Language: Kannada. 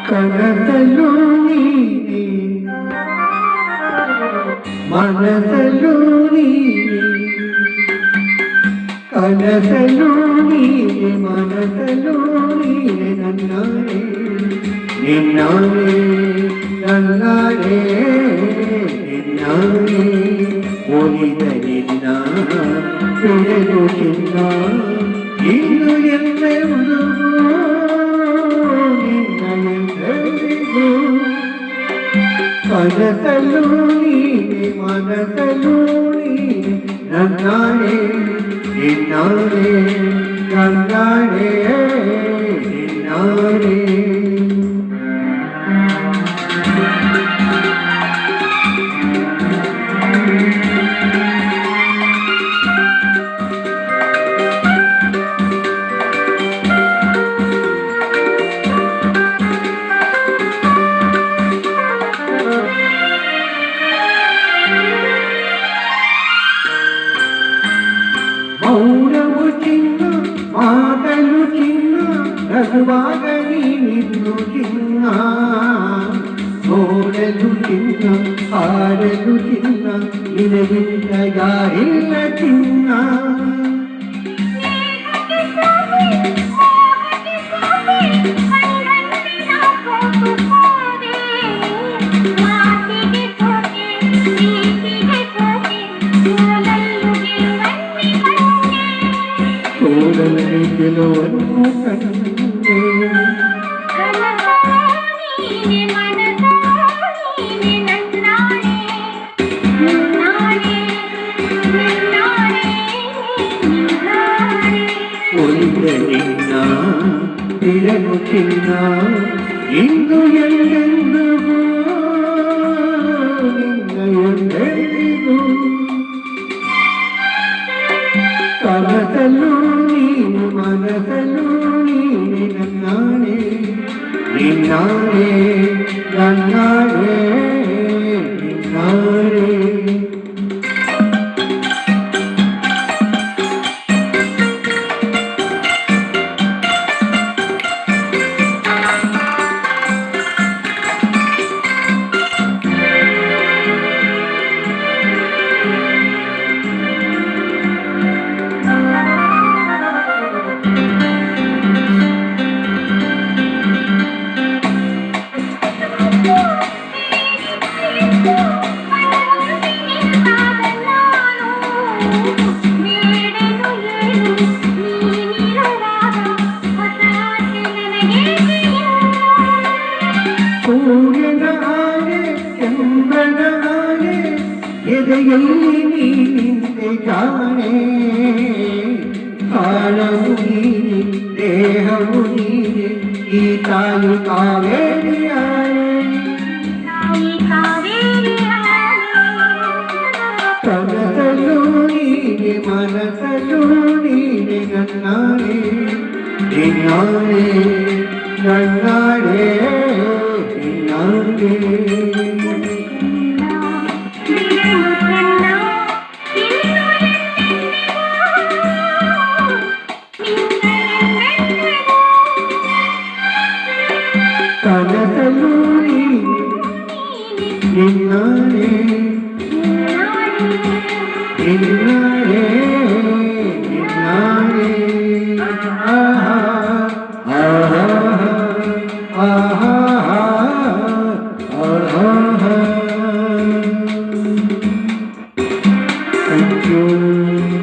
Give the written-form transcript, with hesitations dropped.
ಕನಸಲು ನೀನೆ ಮನಸಲು ನೀನೆ ಕನಸಲು ನೀನೆ ಮನಸಲು ನೀನೆ ನನ್ನಾಳೆ ನಿನ್ನಾಳೆ ನನ್ನಾಳೆ ನಿನ್ನಾಳೆ ಒಲಿದ ನಿನ್ನ ಬಿಡಲು ಚಿನ್ನ ಇನ್ನು ಎಲ್ಲೆವುದು ಕನಸಲು ನೀನೆ ಮನಸಲು ನೀನೆ ನನ್ನಾಳೆ ನಿನ್ನಾಳೆ ನನ್ನಾಳೆ ನಿನ್ನಾಳೆ ಮೌನವು ಚಿನ್ನ ಮಾತಲು ಚಿನ್ನ ರಘುವಾಗ ನೀನಿನ್ನು ಚಿನ್ನ ನೋಡಲು ಚಿನ್ನ ಹಾಡಲು ಚಿನ್ನ ನಿನಗಿಂತ ಯಾರಿಲ್ಲ ಚಿನ್ನ ಗೆಲುವನ್ನು ಕಂಡೆ ಒಲಿದ ನಿನ್ನ ಬಿಡಲು ಚಿನ್ನ ಇಂದು ಎಲ್ಲೆಂದಿಗೂ ನಿನ್ನ ಎಲ್ಲೆಂದಿಗೂ ಕನಸಲು ನೀನು ಮನಸಲು ನೀನೆ ನನ್ನಾಳೆ ನಿನ್ನಾಳೆ ನನ್ನಾಳೆ ನಿನ್ನಾಳೆ ಎದೆಯಲ್ಲಿ ನೀನಿಂದೆ ಜಾಣೆ ಕಾಲವು ನೀನೆ ದೇಹವು ನೀನೆ ಈ ತಾಯಿ ಕಾವೇರಿಯಾಳೆ ಕನಸಲು ನೀನೆ ಮನಸಲು ನೀನೆ ನನ್ನಾಳೆ ನಿನ್ನಾಳೆ ನನ್ನಾಳೆ ನಿನ್ನಾಳೆ ಕನಸಲು ನಿನ್ನಾಳೆ ನಿನ್ನಾಳೆ ನಿನ್ನಾಳೆ ಆಹಾ ಆಹಾ ಆಹಾ ಆಹಾ Thank you.